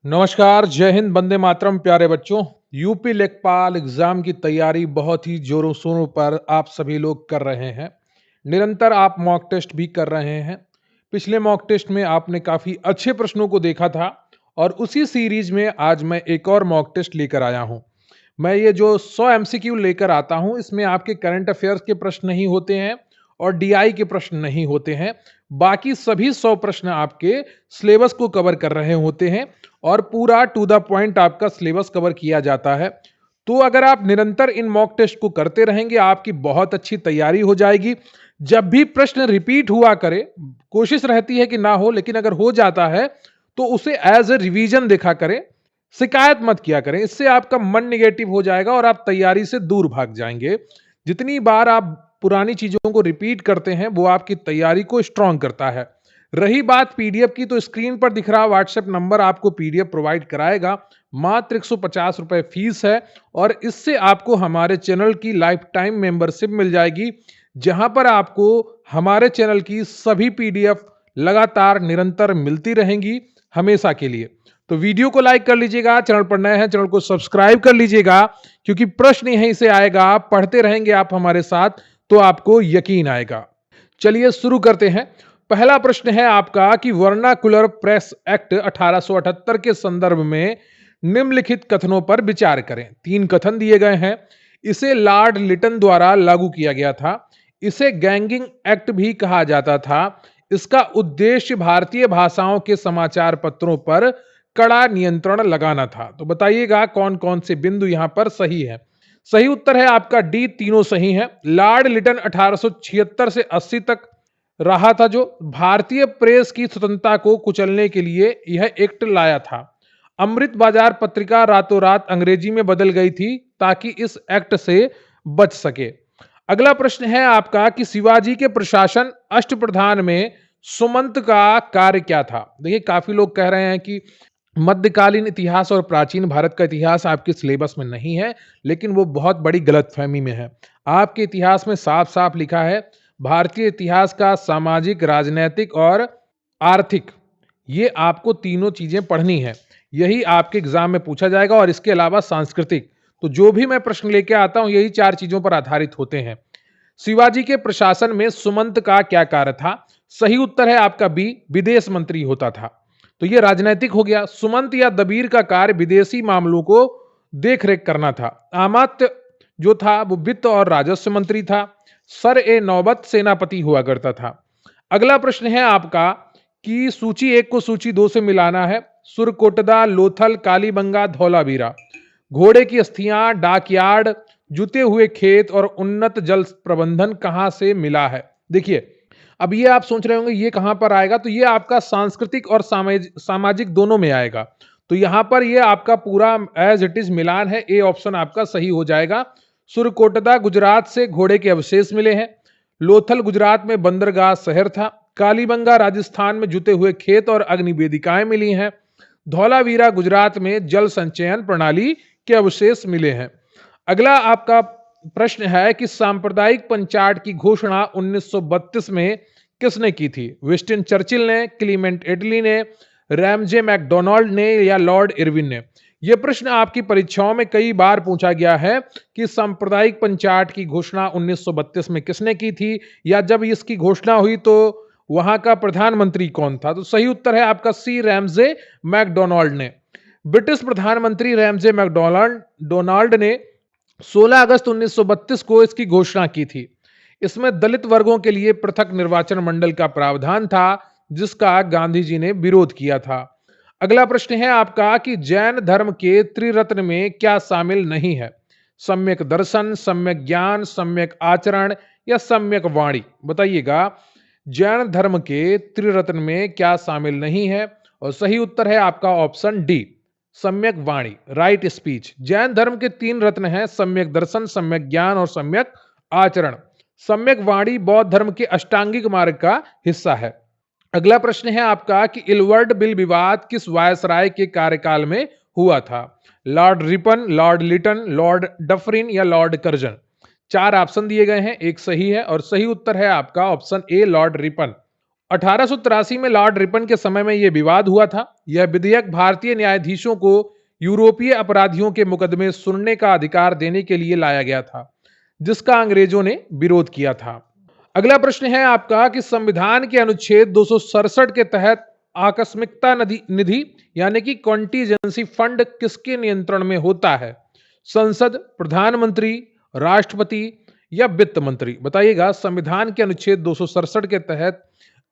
नमस्कार, जय हिंद, वंदे मातरम। प्यारे बच्चों, यूपी लेखपाल एग्जाम की तैयारी बहुत ही जोरों शोरों पर आप सभी लोग कर रहे हैं। निरंतर आप मॉक टेस्ट भी कर रहे हैं। पिछले मॉक टेस्ट में आपने काफी अच्छे प्रश्नों को देखा था और उसी सीरीज में आज मैं एक और मॉक टेस्ट लेकर आया हूं। मैं ये जो 100 एमसीक्यू लेकर आता हूं, इसमें आपके करंट अफेयर्स के प्रश्न नहीं होते हैं और डीआई के प्रश्न नहीं होते हैं। बाकी सभी 100 प्रश्न आपके सिलेबस को कवर कर रहे होते हैं और पूरा टू द पॉइंट आपका सिलेबस कवर किया जाता है। तो अगर आप निरंतर इन मॉक टेस्ट को करते रहेंगे, आपकी बहुत अच्छी तैयारी हो जाएगी। जब भी प्रश्न रिपीट हुआ करे, कोशिश रहती है कि ना हो, लेकिन अगर हो जाता है तो उसे एज ए रिवीजन देखा करें, शिकायत मत किया करें। इससे आपका मन निगेटिव हो जाएगा और आप तैयारी से दूर भाग जाएंगे। जितनी बार आप पुरानी चीजों को रिपीट करते हैं, वो आपकी तैयारी को स्ट्रांग करता है। रही बात पीडीएफ की, तो स्क्रीन पर दिख रहा व्हाट्सएप नंबर आपको पीडीएफ प्रोवाइड कराएगा। मात्र 150 रुपए फीस है और इससे आपको हमारे चैनल की लाइफ टाइम मेंबरशिप मिल जाएगी, जहां पर आपको हमारे चैनल की सभी पीडीएफ लगातार निरंतर मिलती रहेंगी हमेशा के लिए। तो वीडियो को लाइक कर लीजिएगा, चैनल पर नए हैं चैनल को सब्सक्राइब कर लीजिएगा, क्योंकि प्रश्न यहीं से आएगा। आप पढ़ते रहेंगे आप हमारे साथ तो आपको यकीन आएगा। चलिए शुरू करते हैं। पहला प्रश्न है आपका कि वर्नाकुलर प्रेस एक्ट 1878 के संदर्भ में निम्नलिखित कथनों पर विचार करें। 3 कथन दिए गए हैं। इसे लॉर्ड लिटन द्वारा लागू किया गया था। इसे गैंगिंग एक्ट भी कहा जाता था। इसका उद्देश्य भारतीय भाषाओं के समाचार पत्रों पर कड़ा नियंत्रण लगाना था। तो बताइएगा कौन कौन से बिंदु यहां पर सही है। सही उत्तर है आपका डी, तीनों सही है। लॉर्ड लिटन 1876 से 80 तक रहा था, जो भारतीय प्रेस की स्वतंत्रता को कुचलने के लिए यह एक्ट लाया था। अमृत बाजार पत्रिका रातों रात अंग्रेजी में बदल गई थी ताकि इस एक्ट से बच सके। अगला प्रश्न है आपका कि शिवाजी के प्रशासन अष्टप्रधान में सुमंत का कार्य क्या था। देखिए, काफी लोग कह रहे हैं कि मध्यकालीन इतिहास और प्राचीन भारत का इतिहास आपके सिलेबस में नहीं है, लेकिन वो बहुत बड़ी गलतफहमी में है। आपके इतिहास में साफ साफ लिखा है, भारतीय इतिहास का सामाजिक, राजनैतिक और आर्थिक, ये आपको तीनों चीजें पढ़नी है। यही आपके एग्जाम में पूछा जाएगा और इसके अलावा सांस्कृतिक। तो जो भी मैं प्रश्न लेके आता हूं, यही 4 चीजों पर आधारित होते हैं। शिवाजी के प्रशासन में सुमंत का क्या कार्य था। सही उत्तर है आपका बी, विदेश मंत्री होता था। तो ये राजनैतिक हो गया। सुमंत या दबीर का कार्य विदेशी मामलों को देखरेख करना था। अमात्य जो था वो वित्त और राजस्व मंत्री था। सर ए नौबत सेनापति हुआ करता था। अगला प्रश्न है आपका कि सूची 1 को सूची 2 से मिलाना है। सुरकोटदा, लोथल, कालीबंगा, धौलावीरा, घोड़े की अस्थियां, डाकयार्ड, जुते हुए खेत और उन्नत जल प्रबंधन कहां से मिला है। देखिए, अब ये आप सोच रहे होंगे ये कहां पर आएगा, तो ये आपका सांस्कृतिक और सामाजिक दोनों में आएगा। तो यहां पर ये आपका पूरा एज इट इज मिलान है। ए ऑप्शन आपका सही हो जाएगा। सुरकोटदा गुजरात से घोड़े के अवशेष मिले हैं। लोथल गुजरात में बंदरगाह शहर था। कालीबंगा राजस्थान में जुते हुए खेत और अग्नि वेदिकाएं मिली हैं। धौलावीरा गुजरात में जल संचयन प्रणाली के अवशेष मिले हैं। अगला आपका प्रश्न है कि सांप्रदायिक पंचायत की घोषणा 1932 में किसने की थी। विंस्टन चर्चिल ने, क्लीमेंट एटली ने, रैमजे मैकडोनाल्ड ने या लॉर्ड इरविन ने। यह प्रश्न आपकी परीक्षाओं में कई बार पूछा गया है कि सांप्रदायिक पंचायत की घोषणा 1932 में किसने की थी, या जब इसकी घोषणा हुई तो वहां का प्रधानमंत्री कौन था। तो सही उत्तर है आपका सी, रैमजे मैकडोनाल्ड ने। ब्रिटिश प्रधानमंत्री रैमजे मैकडोनाल्ड ने 16 अगस्त 1932 को इसकी घोषणा की थी। इसमें दलित वर्गों के लिए पृथक निर्वाचन मंडल का प्रावधान था, जिसका गांधी जी ने विरोध किया था। अगला प्रश्न है आपका कि जैन धर्म के त्रिरत्न में क्या शामिल नहीं है। सम्यक दर्शन, सम्यक ज्ञान, सम्यक आचरण या सम्यक वाणी। बताइएगा जैन धर्म के त्रिरत्न में क्या शामिल नहीं है। और सही उत्तर है आपका ऑप्शन डी, सम्यक वाणी, राइट स्पीच। जैन धर्म के 3 रत्न हैं, सम्यक दर्शन, सम्यक ज्ञान और सम्यक आचरण। सम्यक वाणी बौद्ध धर्म के अष्टांगिक मार्ग का हिस्सा है। अगला प्रश्न है आपका कि इलवर्ड बिल विवाद किस वायसराय के कार्यकाल में हुआ था। Lord Ripon, Lord Lytton, Lord Dufferin या लॉर्ड कर्जन। 4 ऑप्शन दिए गए हैं, एक सही है और सही उत्तर है आपका ऑप्शन ए, लॉर्ड रिपन। 1883 में लॉर्ड रिपन के समय में यह विवाद हुआ था। यह विधेयक भारतीय न्यायाधीशों को यूरोपीय अपराधियों के मुकदमे सुनने का अधिकार देने के लिए लाया गया था, जिसका अंग्रेजों ने विरोध किया था। अगला प्रश्न है आपका कि संविधान के अनुच्छेद 267 के तहत आकस्मिकता निधि यानी कि कॉन्टीजेंसी फंड किसके नियंत्रण में होता है? संसद, प्रधानमंत्री, राष्ट्रपति या वित्त मंत्री? बताइएगा, संविधान के अनुच्छेद 267 के तहत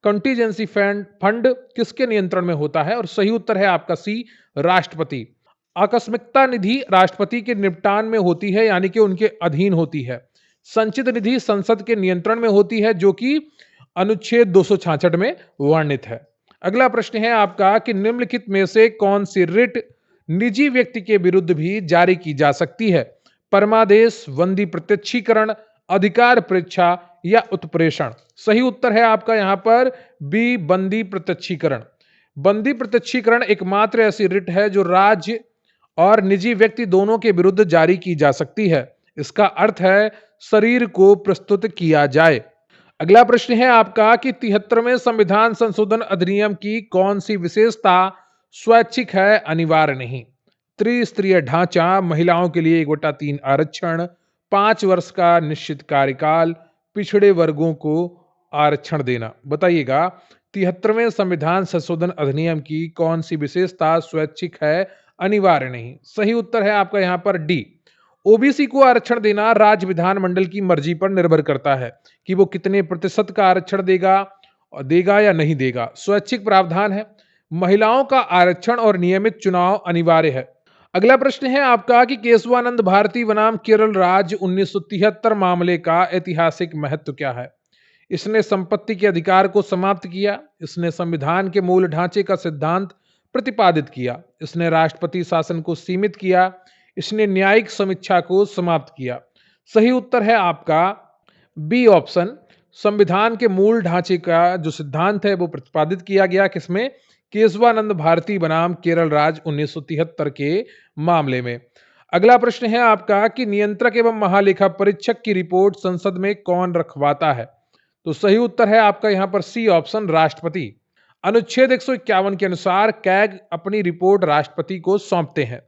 कॉन्टीजेंसी फंड किसके नियंत्रण में होता है? और सही उत्तर है आपका सी, राष्ट्रपति। आकस्मिकता निधि राष्ट्रपति के निपटान में होती है, यानी कि उनके अधीन होती है। संचित निधि संसद के नियंत्रण में होती है, जो कि अनुच्छेद 266 में वर्णित है। अगला प्रश्न है आपका कि निम्नलिखित में से कौन सी रिट निजी व्यक्ति के विरुद्ध भी जारी की जा सकती है? परमादेश, बंदी प्रत्यक्षीकरण, अधिकार परीक्षा या उत्प्रेषण? सही उत्तर है आपका यहां पर बी, बंदी प्रत्यक्षीकरण। बंदी प्रत्यक्षीकरण एकमात्र ऐसी रिट है जो राज्य और निजी व्यक्ति दोनों के विरुद्ध जारी की जा सकती है। इसका अर्थ है शरीर को प्रस्तुत किया जाए। अगला प्रश्न है आपका कि 73वें संविधान संशोधन अधिनियम की कौन सी विशेषता स्वैच्छिक है, अनिवार्य नहीं? त्रिस्तरीय ढांचा, महिलाओं के लिए 1/3 आरक्षण, 5 वर्ष का निश्चित कार्यकाल, पिछड़े वर्गों को आरक्षण देना? बताइएगा, 73वें संविधान संशोधन अधिनियम की कौन सी विशेषता स्वैच्छिक है, अनिवार्य नहीं? सही उत्तर है आपका यहां पर डी, ओबीसी को आरक्षण देना राज्य विधानमंडल की मर्जी पर निर्भर करता है कि वो कितने प्रतिशत का आरक्षण देगा या नहीं देगा। स्वैच्छिक प्रावधान है। महिलाओं का आरक्षण और नियमित चुनाव अनिवार्य है। अगला प्रश्न है आपका कि केशवानंद भारती बनाम केरल राज्य 1973 मामले का ऐतिहासिक महत्व क्या है? इसने संपत्ति के अधिकार को समाप्त किया, इसने संविधान के मूल ढांचे का सिद्धांत प्रतिपादित किया, इसने राष्ट्रपति शासन को सीमित किया, इसने न्यायिक समीक्षा को समाप्त किया? सही उत्तर है आपका बी ऑप्शन, संविधान के मूल ढांचे का जो सिद्धांत है वो प्रतिपादित किया गया किसमें? केशवानंद भारती बनाम केरल राज्य 1973 के मामले में। अगला प्रश्न है आपका कि नियंत्रक एवं महालेखा परीक्षक की रिपोर्ट संसद में कौन रखवाता है? तो सही उत्तर है आपका यहां पर सी ऑप्शन, राष्ट्रपति। अनुच्छेद 151 के अनुसार कैग अपनी रिपोर्ट राष्ट्रपति को सौंपते हैं,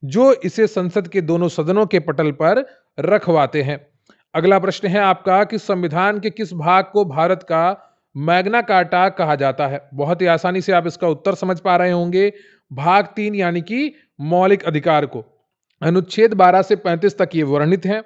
जो इसे संसद के दोनों सदनों के पटल पर रखवाते हैं। अगला प्रश्न है आपका कि संविधान के किस भाग को भारत का मैग्ना कार्टा कहा जाता है? बहुत ही आसानी से आप इसका उत्तर समझ पा रहे होंगे, भाग 3 यानी कि मौलिक अधिकार को। अनुच्छेद 12 से 35 तक ये वर्णित है,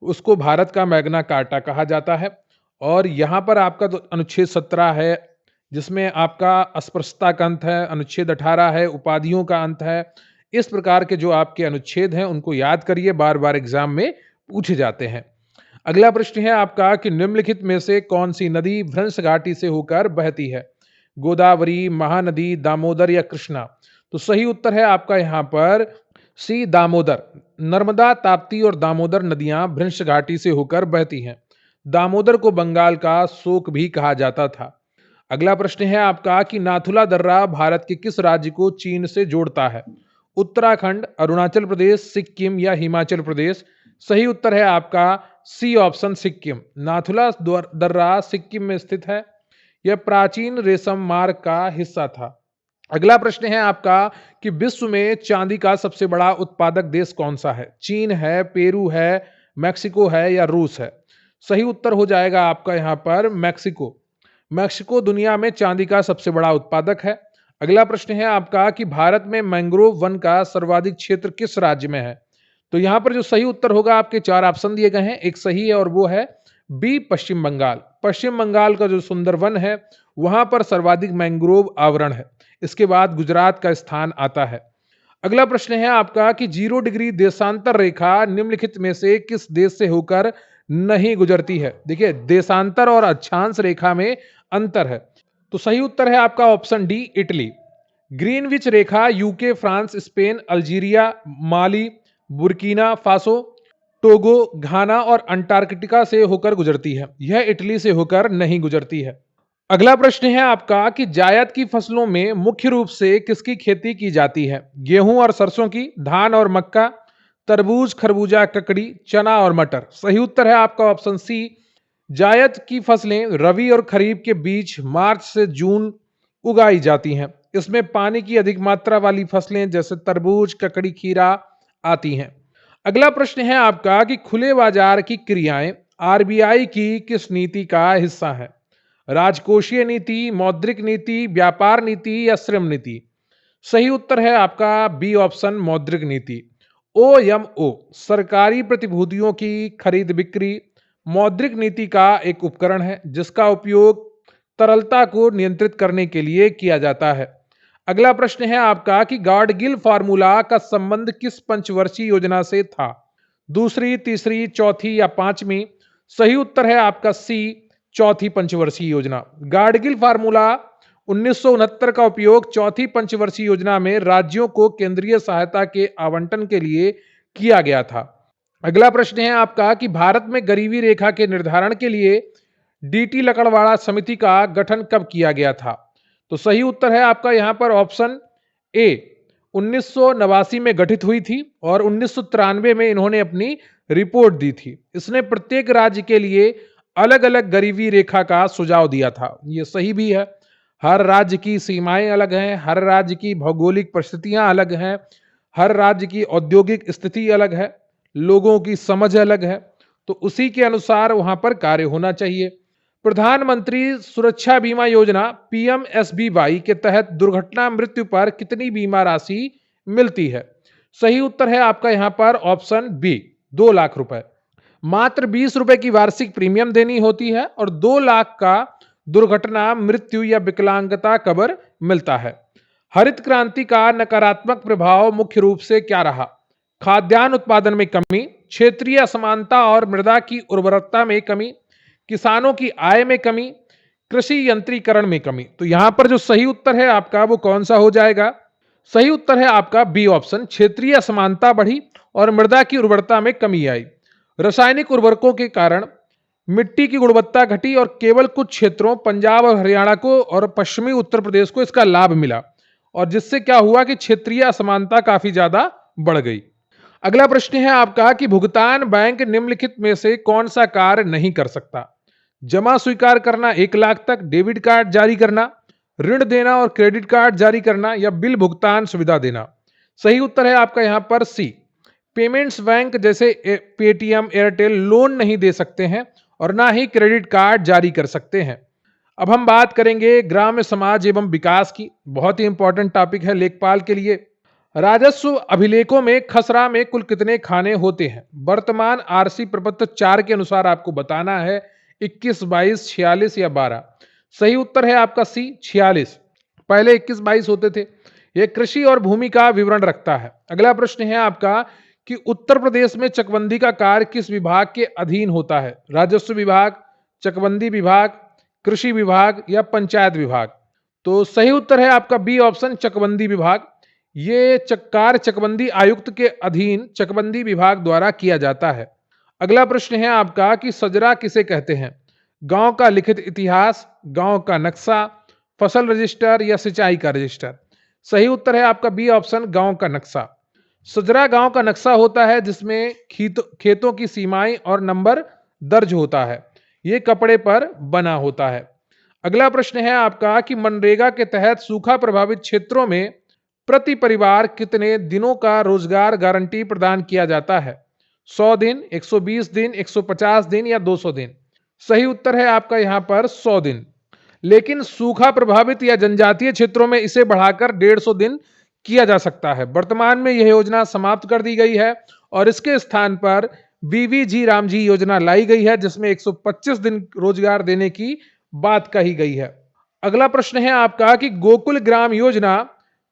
उसको भारत का मैग्ना कार्टा कहा जाता है। और यहां पर आपका तो अनुच्छेद 17 है, जिसमें आपका अस्पृश्यता का अंत है, अनुच्छेद 18 है, उपाधियों का अंत है। इस प्रकार के जो आपके अनुच्छेद हैं उनको याद करिए, बार बार एग्जाम में पूछे जाते हैं। अगला प्रश्न है आपका कि निम्नलिखित में से कौन सी नदी भ्रंश घाटी से होकर बहती है? गोदावरी, महानदी, दामोदर या कृष्णा? तो सही उत्तर है आपका यहां पर सी, दामोदर। नर्मदा, ताप्ती और दामोदर नदियां भ्रंश घाटी से होकर बहती हैं। दामोदर को बंगाल का शोक भी कहा जाता था। अगला प्रश्न है आपका कि नाथुला दर्रा भारत के किस राज्य को चीन से जोड़ता है? उत्तराखंड, अरुणाचल प्रदेश, सिक्किम या हिमाचल प्रदेश? सही उत्तर है आपका सी ऑप्शन, सिक्किम। नाथुला दर्रा सिक्किम में स्थित है। यह प्राचीन रेशम मार्ग का हिस्सा था। अगला प्रश्न है आपका कि विश्व में चांदी का सबसे बड़ा उत्पादक देश कौन सा है? चीन है, पेरू है, मैक्सिको है या रूस है? सही उत्तर हो जाएगा आपका यहां पर मैक्सिको। मैक्सिको दुनिया में चांदी का सबसे बड़ा उत्पादक है। अगला प्रश्न है आपका कि भारत में मैंग्रोव वन का सर्वाधिक क्षेत्र किस राज्य में है? तो यहां पर जो सही उत्तर होगा, आपके 4 ऑप्शन दिए गए हैं, एक सही है और वो है बी, पश्चिम बंगाल। पश्चिम बंगाल का जो सुंदरवन है वहां पर सर्वाधिक मैंग्रोव आवरण है। इसके बाद गुजरात का स्थान आता है। अगला प्रश्न है आपका कि 0 डिग्री देशांतर रेखा निम्नलिखित में से किस देश से होकर नहीं गुजरती है? देखिए, देशांतर और अक्षांश रेखा में अंतर है। तो सही उत्तर है आपका ऑप्शन डी, इटली। ग्रीनविच रेखा यूके, फ्रांस, स्पेन, अल्जीरिया, माली, बुर्किना फासो, टोगो, घाना और अंटार्कटिका से होकर गुजरती है। यह इटली से होकर नहीं गुजरती है। अगला प्रश्न है आपका कि जायद की फसलों में मुख्य रूप से किसकी खेती की जाती है? गेहूं और सरसों की, धान और मक्का, तरबूज, खरबूजा, ककड़ी, चना और मटर? सही उत्तर है आपका ऑप्शन सी, जायद की फसलें रबी और खरीफ के बीच मार्च से जून उगाई जाती हैं। इसमें पानी की अधिक मात्रा वाली फसलें जैसे तरबूज, ककड़ी, खीरा आती हैं। अगला प्रश्न है आपका कि खुले बाजार की क्रियाएं आरबीआई की किस नीति का हिस्सा है? राजकोषीय नीति, मौद्रिक नीति, व्यापार नीति या श्रम नीति? सही उत्तर है आपका बी ऑप्शन, मौद्रिक नीति। ओएमओ सरकारी प्रतिभूतियों की खरीद बिक्री मौद्रिक नीति का एक उपकरण है जिसका उपयोग तरलता को नियंत्रित करने के लिए किया जाता है। अगला प्रश्न है आपका कि गाडगिल फार्मूला का संबंध किस पंचवर्षीय योजना से था? दूसरी, तीसरी, चौथी या पांचवी? सही उत्तर है आपका सी, चौथी पंचवर्षीय योजना। गाडगिल फार्मूला 1969 का उपयोग चौथी पंचवर्षीय योजना में राज्यों को केंद्रीय सहायता के आवंटन के लिए किया गया था। अगला प्रश्न है आपका कि भारत में गरीबी रेखा के निर्धारण के लिए डीटी लकड़वाड़ा समिति का गठन कब किया गया था? तो सही उत्तर है आपका यहां पर ऑप्शन ए, 1989 में गठित हुई थी और 1993 में इन्होंने अपनी रिपोर्ट दी थी। इसने प्रत्येक राज्य के लिए अलग अलग गरीबी रेखा का सुझाव दिया था। ये सही भी है। हर राज्य की सीमाएं अलग हैं, हर राज्य की भौगोलिक परिस्थितियां अलग हैं, हर राज्य की औद्योगिक स्थिति अलग है, लोगों की समझ अलग है, तो उसी के अनुसार वहां पर कार्य होना चाहिए। प्रधानमंत्री सुरक्षा बीमा योजना पीएमएसबीवाई के तहत दुर्घटना मृत्यु पर कितनी बीमा राशि मिलती है? सही उत्तर है आपका यहां पर ऑप्शन बी, 2 लाख रुपए। मात्र 20 रुपए की वार्षिक प्रीमियम देनी होती है और 2 लाख का दुर्घटना मृत्यु या विकलांगता कवर मिलता है। हरित क्रांति का नकारात्मक प्रभाव मुख्य रूप से क्या रहा? खाद्यान्न उत्पादन में कमी, क्षेत्रीय असमानता और मृदा की उर्वरकता में कमी, किसानों की आय में कमी, कृषि यंत्रीकरण में कमी। तो यहां पर जो सही उत्तर है आपका वो कौन सा हो जाएगा? सही उत्तर है आपका बी ऑप्शन, क्षेत्रीय असमानता बढ़ी और मृदा की उर्वरता में कमी आई। रासायनिक उर्वरकों के कारण मिट्टी की गुणवत्ता घटी और केवल कुछ क्षेत्रों पंजाब और हरियाणा को और पश्चिमी उत्तर प्रदेश को इसका लाभ मिला और जिससे क्या हुआ कि क्षेत्रीय असमानता काफी ज्यादा बढ़ गई। अगला प्रश्न है आपका कि भुगतान बैंक निम्नलिखित में से कौन सा कार्य नहीं कर सकता? जमा स्वीकार करना 1 लाख तक, डेबिट कार्ड जारी करना, ऋण देना और क्रेडिट कार्ड जारी करना या बिल भुगतान सुविधा देना? सही उत्तर है आपका यहां पर सी, पेमेंट्स बैंक जैसे पेटीएम, एयरटेल लोन नहीं दे सकते हैं और ना ही क्रेडिट कार्ड जारी कर सकते हैं। अब हम बात करेंगे ग्राम्य समाज एवं विकास की। बहुत ही इंपॉर्टेंट टॉपिक है लेखपाल के लिए। राजस्व अभिलेखों में खसरा में कुल कितने खाने होते हैं? वर्तमान आरसी प्रपत्र 4 के अनुसार आपको बताना है 21, 22, 46 या 12। सही उत्तर है आपका सी, 46। पहले 21, 22 होते थे। यह कृषि और भूमि का विवरण रखता है। अगला प्रश्न है आपका कि उत्तर प्रदेश में चकबंदी का कार्य किस विभाग के अधीन होता है? राजस्व विभाग, चकबंदी विभाग, कृषि विभाग या पंचायत विभाग? तो सही उत्तर है आपका बी ऑप्शन, चकबंदी विभाग। ये कार्य चकबंदी आयुक्त के अधीन चकबंदी विभाग द्वारा किया जाता है। अगला प्रश्न है आपका कि सजरा किसे कहते हैं? गांव का लिखित इतिहास, गांव का नक्शा, फसल रजिस्टर या सिंचाई का रजिस्टर? सही उत्तर है आपका बी ऑप्शन, गांव का नक्शा। सजरा गांव का नक्शा होता है जिसमें खेतों की सीमाएं और नंबर दर्ज होता है। यह कपड़े पर बना होता है। अगला प्रश्न है आपका कि मनरेगा के तहत सूखा प्रभावित क्षेत्रों में प्रति परिवार कितने दिनों का रोजगार गारंटी प्रदान किया जाता है? 100 दिन, 120 दिन, 150 दिन या 200 दिन? सही उत्तर है आपका यहां पर 100 दिन। लेकिन सूखा प्रभावित या जनजातीय क्षेत्रों में इसे बढ़ाकर 150 दिन किया जा सकता है। वर्तमान में यह योजना समाप्त कर दी गई है और इसके स्थान पर बीवीजी रामजी योजना लाई गई है जिसमें 125 दिन रोजगार देने की बात कही गई है। अगला प्रश्न है आपका कि गोकुल ग्राम योजना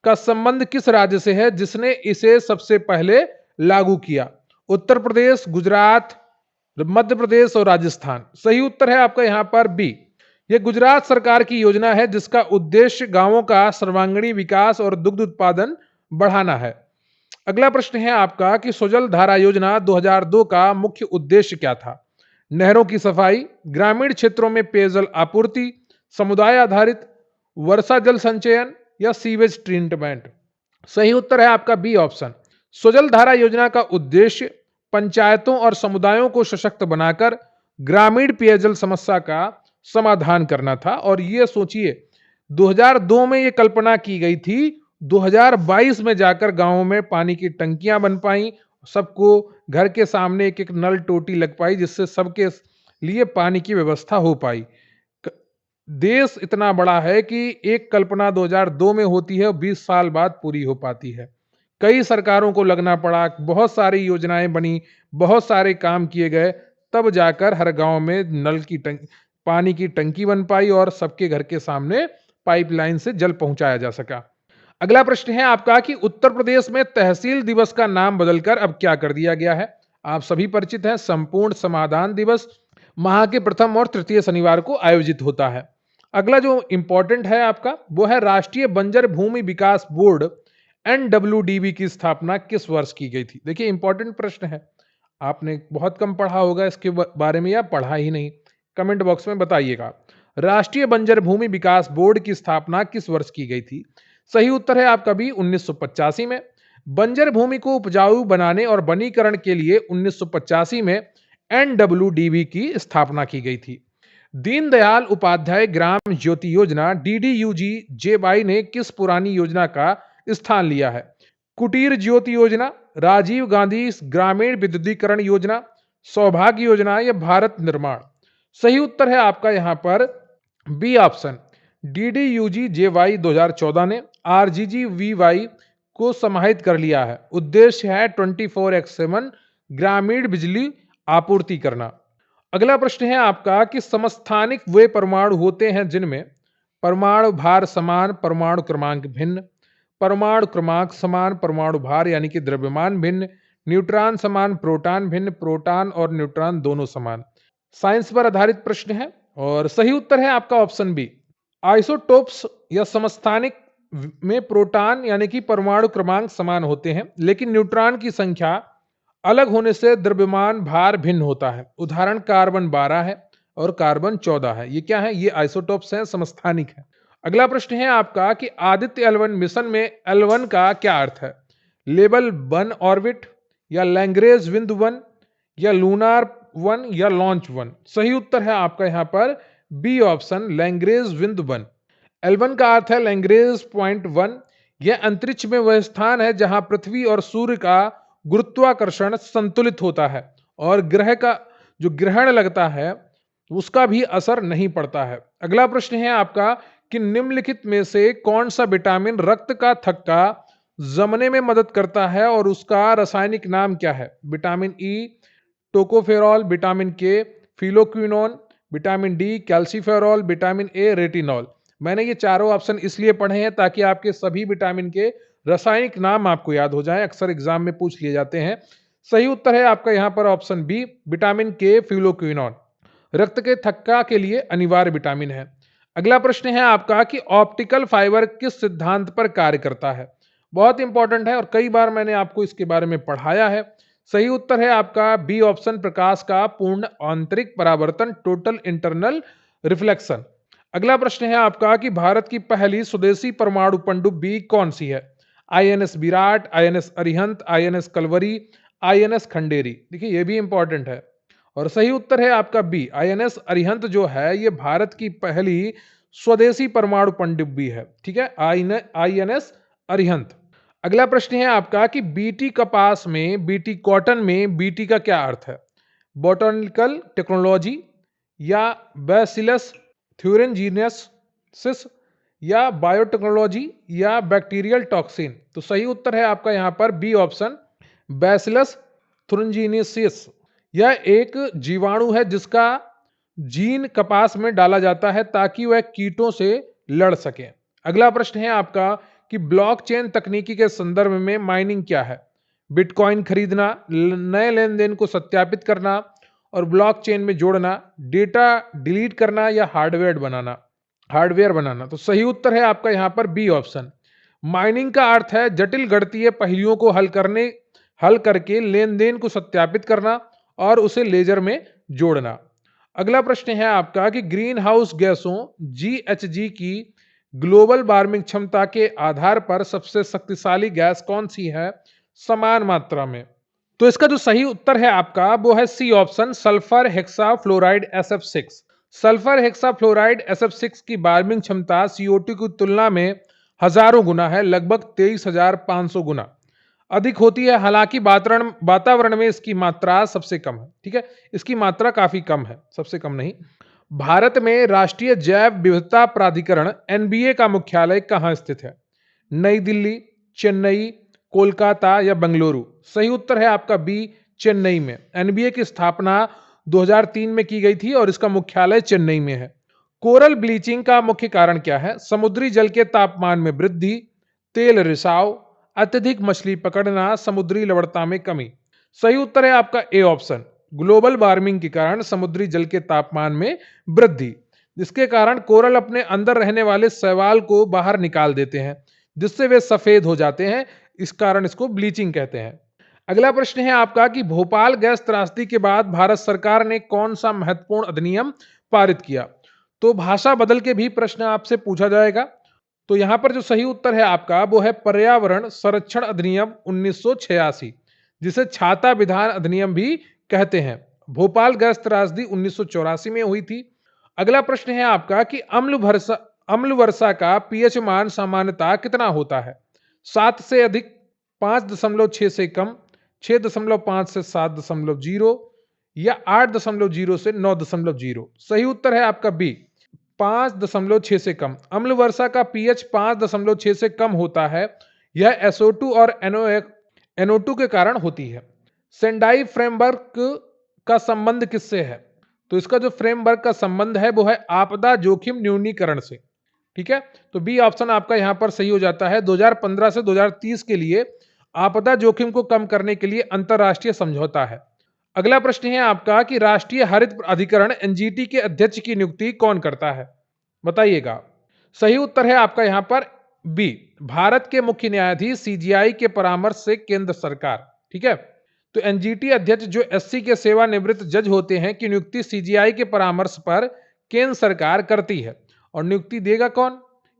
का संबंध किस राज्य से है जिसने इसे सबसे पहले लागू किया? उत्तर प्रदेश, गुजरात, मध्य प्रदेश और राजस्थान? सही उत्तर है आपका यहां पर बी, यह गुजरात सरकार की योजना है जिसका उद्देश्य गांवों का सर्वांगीण विकास और दुग्ध उत्पादन बढ़ाना है। अगला प्रश्न है आपका कि सुजल धारा योजना 2002 का मुख्य उद्देश्य क्या था? नहरों की सफाई, ग्रामीण क्षेत्रों में पेयजल आपूर्ति, समुदाय आधारित वर्षा जल संचयन या सीवेज ट्रीटमेंट? सही उत्तर है आपका बी ऑप्शन। सुजल धारा योजना का उद्देश्य पंचायतों और समुदायों को सशक्त बनाकर ग्रामीण पेयजल समस्या का समाधान करना था। और ये सोचिए 2002 में ये कल्पना की गई थी, 2022 में जाकर गांवों में पानी की टंकियां बन पाई, सबको घर के सामने एक एक नल टोटी लग पाई, जिससे सबके लिए पानी की व्यवस्था हो पाई। क- देश इतना बड़ा है कि एक कल्पना 2002 में होती है और 20 साल बाद पूरी हो पाती है। कई सरकारों को लगना पड़ा, बहुत सारी योजनाएं बनी, बहुत सारे काम किए गए, तब जाकर हर गांव में नल की पानी की टंकी बन पाई और सबके घर के सामने पाइपलाइन से जल पहुंचाया जा सका। अगला प्रश्न है आपका कि उत्तर प्रदेश में तहसील दिवस का नाम बदलकर अब क्या कर दिया गया है? आप सभी परिचित हैं, संपूर्ण समाधान दिवस माह के प्रथम और तृतीय शनिवार को आयोजित होता है। अगला जो इंपॉर्टेंट है आपका, वो है राष्ट्रीय बंजर भूमि विकास बोर्ड एनडब्ल्यूडीबी की स्थापना किस वर्ष की गई थी? देखिए इंपॉर्टेंट प्रश्न है, आपने बहुत कम पढ़ा होगा इसके बारे में या पढ़ा ही नहीं, कमेंट बॉक्स में बताइएगा। राष्ट्रीय बंजर भूमि विकास बोर्ड की स्थापना किस वर्ष की गई थी? सही उत्तर है आपका भी 1985 में। बंजर भूमि को उपजाऊ बनाने और वनीकरण के लिए 1985 में एनडब्ल्यूडीबी की स्थापना की गई थी। दीनदयाल उपाध्याय ग्राम ज्योति योजना डीडीयूजी जेवाई ने किस पुरानी योजना का स्थान लिया है? कुटीर ज्योति योजना, राजीव गांधी ग्रामीण विद्युतीकरण योजना, सौभाग्य योजना या भारत निर्माण? सही उत्तर है आपका यहां पर बी ऑप्शन, डीडीयूजी जेवाई 2014 ने आरजीजीवीवाई को समाहित कर लिया है। उद्देश्य है 24x7 ग्रामीण बिजली आपूर्ति करना। अगला प्रश्न है आपका कि समस्थानिक वे परमाणु होते हैं जिनमें परमाणु भार समान, परमाणु क्रमांक भिन्न, परमाणु क्रमांक समान, परमाणु भार यानी कि द्रव्यमान भिन्न, न्यूट्रॉन समान, प्रोटॉन भिन्न, प्रोटॉन और न्यूट्रॉन दोनों समान। साइंस पर आधारित प्रश्न है और सही उत्तर है आपका ऑप्शन बी। आइसोटोप्स या समस्थानिक में प्रोटॉन यानी कि परमाणु क्रमांक समान होते हैं, लेकिन न्यूट्रॉन की संख्या अलग होने से द्रव्यमान भार भिन्न होता है। उदाहरण कार्बन 12 है और कार्बन 14 है। ये क्या है? ये आइसोटोप्स हैं, समस्थानिक है। अगला प्रश्न है आपका कि आदित्य L1 मिशन में L1 का क्या अर्थ है? लेवल 1 ऑर्बिट या लैंग्रेज विंद 1 या लूनार 1 या लॉन्च 1? सही उत्तर है आपका यहां पर B option, Lagrange Vind 1। L1 का अर्थ है लैंग्रेज पॉइंट 1। यह अंतरिक्ष में वह स्थान है जहां पृथ्वी और सूर्य का गुरुत्वाकर्षण संतुलित होता है और ग्रह का जो ग्रहण लगता है उसका भी असर नहीं पड़ता है। अगला प्रश्न है आपका कि निम्नलिखित में से कौन सा विटामिन रक्त का थक्का जमने में मदद करता है और उसका रासायनिक नाम क्या है? विटामिन ई टोकोफेरॉल, विटामिन के phylloquinone, vitamin D calciferol, vitamin A retinol. मैंने ये चारों ऑप्शन इसलिए पढ़े हैं ताकि आपके सभी विटामिन के रासायनिक नाम आपको याद हो जाए, अक्सर एग्जाम में पूछ लिए जाते हैं। सही उत्तर है आपका यहां पर ऑप्शन बी, विटामिन के फ्यूलोक्विनोन। रक्त के थक्का के लिए अनिवार्य विटामिन है। अगला प्रश्न है आपका कि ऑप्टिकल फाइबर किस सिद्धांत पर कार्य करता है? बहुत इंपॉर्टेंट है और कई बार मैंने आपको इसके बारे में पढ़ाया है। सही उत्तर है आपका बी ऑप्शन, प्रकाश का पूर्ण आंतरिक परावर्तन, टोटल इंटरनल रिफ्लेक्शन। अगला प्रश्न है आपका कि भारत की पहली स्वदेशी परमाणु पनडुब्बी कौन सी है? INS Virat, INS Arihant, INS Kalvari, INS Khanderi. देखिए ये भी इंपॉर्टेंट है और सही उत्तर है आपका बी, आईएनएस अरिहंत जो है ये भारत की पहली स्वदेशी परमाणु पनडुब्बी है। ठीक है, आईएनएस अरिहंत। अगला प्रश्न है आपका कि बीटी कपास में, बीटी कॉटन में बीटी का क्या अर्थ है? बोटनिकल टेक्नोलॉजी या बैसिलस थ्यूरेंजीनियसिस या बायोटेक्नोलॉजी या बैक्टीरियल टॉक्सिन? तो सही उत्तर है आपका यहां पर बी ऑप्शन, बैसिलस थ्यूरेंजीनियसिस। यह एक जीवाणु है जिसका जीन कपास में डाला जाता है ताकि वह कीटों से लड़ सके। अगला प्रश्न है आपका कि ब्लॉकचेन तकनीकी के संदर्भ में माइनिंग क्या है? बिटकॉइन खरीदना, नए लेन देन को सत्यापित करना और ब्लॉकचेन में जोड़ना, डेटा डिलीट करना या हार्डवेयर बनाना। तो सही उत्तर है आपका यहां पर बी ऑप्शन। माइनिंग का अर्थ है जटिल गणितीय पहेलियों को हल करके लेन देन को सत्यापित करना और उसे लेजर में जोड़ना। अगला प्रश्न है आपका कि ग्रीन हाउस गैसों GHG की ग्लोबल वार्मिंग क्षमता के आधार पर सबसे शक्तिशाली गैस कौन सी है समान मात्रा में? तो इसका जो सही उत्तर है आपका वो है C option, sulphur hexafluoride SF6। Sulphur hexafluoride SF6 की बार्बिंग क्षमता CO2 की तुलना में हजारों गुना है, लगभग 23,500 गुना अधिक होती है। हालांकि वातावरण वातावरण में इसकी मात्रा सबसे कम है। ठीक है, इसकी मात्रा काफी कम है, सबसे कम नहीं। भारत में राष्ट्रीय जैव विविधता प्राधिकरण NBA का मुख्यालय कहाँ स्थित है? नई दिल्ली, चेन्नई, कोलकाता या बेंगलुरु? सही उत्तर है आपका बी, चेन्नई में। NBA की स्थापना 2003 में की गई थी और इसका मुख्यालय चेन्नई में है। कोरल ब्लीचिंग का मुख्य कारण क्या है? समुद्री जल के तापमान में वृद्धि, तेल रिसाव, अत्यधिक मछली पकड़ना, समुद्री लवणता में कमी? सही उत्तर है आपका ए ऑप्शन, ग्लोबल वार्मिंग के कारण समुद्री जल के तापमान में वृद्धि, जिसके कारण कोरल अपने अंदर रहने वाले शैवाल को बाहर निकाल देते हैं, जिससे वे सफेद हो जाते हैं। इस कारण इसको ब्लीचिंग कहते हैं। अगला प्रश्न है आपका कि भोपाल गैस त्रासदी के बाद भारत सरकार ने कौन सा महत्वपूर्ण अधिनियम पारित किया? तो भाषा बदल के भी प्रश्न आपसे पूछा जाएगा। तो यहां पर जो सही उत्तर है आपका वो है पर्यावरण संरक्षण अधिनियम 1986, जिसे छाता विधान अधिनियम भी कहते हैं। भोपाल गैस त्रासदी 1984 में हुई थी। अगला प्रश्न है आपका कि अम्ल वर्षा का पीएच मान सामान्यतः कितना होता है? 7 से अधिक, 5.6 से कम, 6.5 से 7.0 या 8.0 से 9.0? सही उत्तर है आपका बी, 5.6 से कम। अम्ल वर्षा का पीएच 5.6 से कम होता है। यह SO2 और NO2 के कारण होती है। सेंडाई फ्रेमवर्क का संबंध किससे है? तो इसका जो फ्रेमवर्क का संबंध है वो है आपदा जोखिम न्यूनीकरण से। ठीक है, तो बी ऑप्शन आपका यहां पर सही हो जाता है। 2015 से 2030 के लिए आपदा जोखिम को कम करने के लिए अंतरराष्ट्रीय समझौता है। अगला प्रश्न है आपका कि राष्ट्रीय हरित अधिकरण NGT के अध्यक्ष की नियुक्ति कौन करता है? बताइएगा। सही उत्तर है आपका यहां पर बी, भारत के मुख्य न्यायाधीश CGI के परामर्श से केंद्र सरकार। ठीक है, तो NGT अध्यक्ष जो SC के सेवानिवृत्त जज होते हैं की नियुक्ति CGI के परामर्श पर केंद्र सरकार करती है। और नियुक्ति देगा कौन?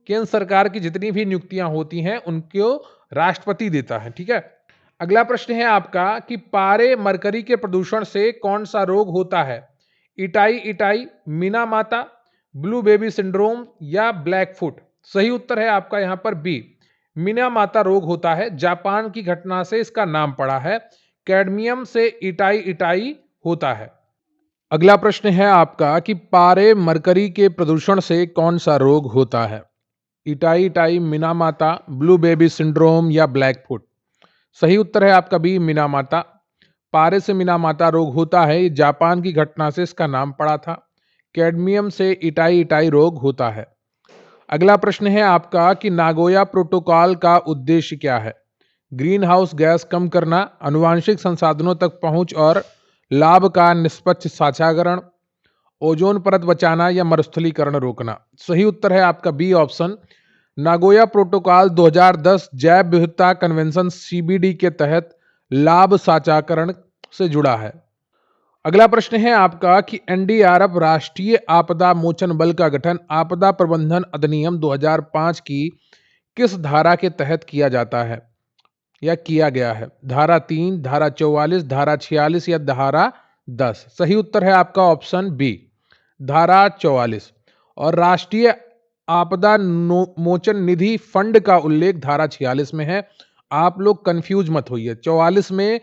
केंद्र सरकार की जितनी भी नियुक्तियां होती हैं उनको राष्ट्रपति देता है। ठीक है, अगला प्रश्न है आपका कि पारे मरकरी के प्रदूषण से कौन सा रोग होता है? इटाई इटाई, मीना माता, ब्लू बेबी सिंड्रोम या ब्लैक फुट? सही उत्तर है आपका यहां पर बी, मीना माता रोग होता है। जापान की घटना से इसका नाम पड़ा है। कैडमियम से इटाई इटाई होता है। अगला प्रश्न है आपका कि पारे मरकरी के प्रदूषण से कौन सा रोग होता है? इटाई इटाई, मीना माता, ब्लू बेबी सिंड्रोम या ब्लैक फुट? सही उत्तर है आपका बी, मीना माता। पारे से मीना माता रोग होता है। जापान की घटना से इसका नाम पड़ा था। कैडमियम से इटाई इटाई रोग होता है। अगला प्रश्न है आपका कि नागोया प्रोटोकॉल का उद्देश्य क्या है? ग्रीन हाउस गैस कम करना, आनुवांशिक संसाधनों तक पहुंच और लाभ का निष्पक्ष साझाकरण, ओजोन परत बचाना या मरुस्थलीकरण रोकना? सही उत्तर है आपका बी ऑप्शन, नागोया प्रोटोकॉल 2010 जैव विविधता कन्वेंशन CBD के तहत लाभ साझाकरण से जुड़ा है। अगला प्रश्न है आपका कि NDRF राष्ट्रीय आपदा मोचन बल का गठन आपदा प्रबंधन अधिनियम 2005 की किस धारा के तहत किया जाता है या किया गया है? धारा 3, धारा 44, धारा 46 या धारा 10? सही उत्तर है आपका ऑप्शन बी, धारा 44। और राष्ट्रीय आपदा मोचन निधि फंड का उल्लेख धारा 46 में है। आप लोग कंफ्यूज मत होइए, 44 में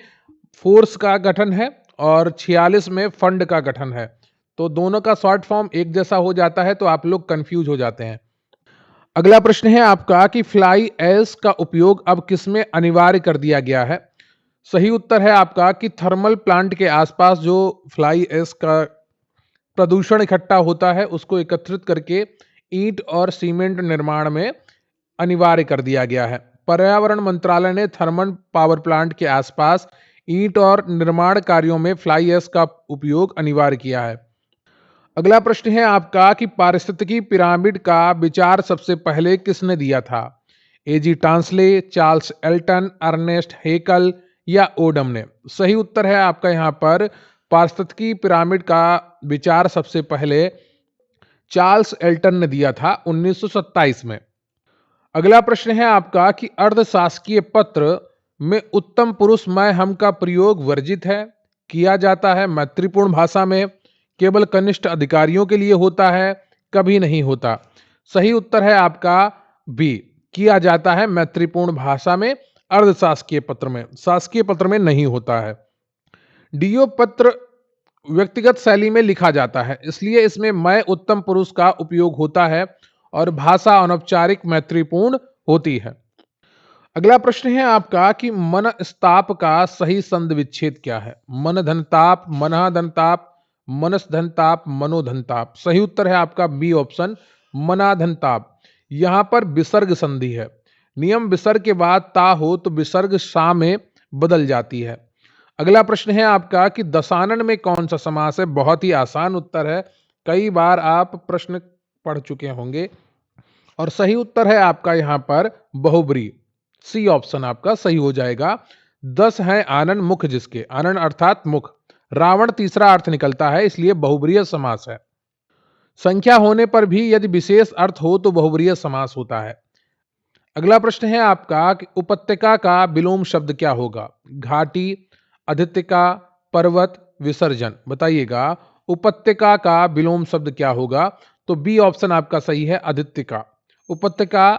फोर्स का गठन है और 46 में फंड का गठन है, तो दोनों का शॉर्ट फॉर्म एक जैसा हो जाता है, तो आप लोग कंफ्यूज हो जाते हैं। अगला प्रश्न है आपका कि फ्लाई ऐश का उपयोग अब किसमें अनिवार्य कर दिया गया है? सही उत्तर है आपका कि थर्मल प्लांट के आसपास जो फ्लाई ऐश का प्रदूषण इकट्ठा होता है उसको एकत्रित करके ईंट और सीमेंट निर्माण में अनिवार्य कर दिया गया है। पर्यावरण मंत्रालय ने थर्मल पावर प्लांट के आसपास ईंट और निर्माण कार्यों में फ्लाई ऐश का उपयोग अनिवार्य किया है। अगला प्रश्न है आपका कि पारिस्थितिकी पिरामिड का विचार सबसे पहले किसने दिया था? A.G. Tansley, Charles Elton, Ernest Haeckel या ओडम ने? सही उत्तर है आपका यहाँ पर पारिस्थितिकी पिरामिड का विचार सबसे पहले चार्ल्स एल्टन ने दिया था 1927 में। अगला प्रश्न है आपका कि अर्धशासकीय पत्र में उत्तम पुरुष मैं हम का प्रयोग वर्जित है, किया जाता है मैत्रीपूर्ण भाषा में, केवल कनिष्ठ अधिकारियों के लिए होता है, कभी नहीं होता। सही उत्तर है आपका बी, किया जाता है मैत्रीपूर्ण भाषा में, अर्धशासकीय पत्र में, शासकीय पत्र में नहीं होता है। डीओ पत्र व्यक्तिगत शैली में लिखा जाता है, इसलिए इसमें मैं उत्तम पुरुष का उपयोग होता है और भाषा अनौपचारिक मैत्रीपूर्ण होती है। अगला प्रश्न है आपका कि मनस्ताप का सही संधि विच्छेद क्या है? मन धनताप, मनः धनताप, मनस धनताप, मनोधनताप। सही उत्तर है आपका बी ऑप्शन, मनाधनताप। यहां पर विसर्ग संधि है। नियम विसर्ग के बाद ता हो तो विसर्ग सा में बदल जाती है। अगला प्रश्न है आपका कि दशानन में कौन सा समास है? बहुत ही आसान उत्तर है, कई बार आप प्रश्न पढ़ चुके होंगे और सही उत्तर है आपका यहां पर बहुब्री। सी ऑप्शन आपका सही हो जाएगा। 10 है आनन मुख जिसके, आनन अर्थात मुख, रावण तीसरा अर्थ निकलता है, इसलिए बहुब्रीय समास है। संख्या होने पर भी यदि विशेष अर्थ हो तो बहुब्रीय समास होता है। अगला प्रश्न है आपका कि उपत्यका का विलोम शब्द क्या होगा? घाटी, अधित्यका, पर्वत, विसर्जन। बताइएगा उपत्यका का विलोम शब्द क्या होगा? तो बी ऑप्शन आपका सही है, अधित्यका। उपत्यका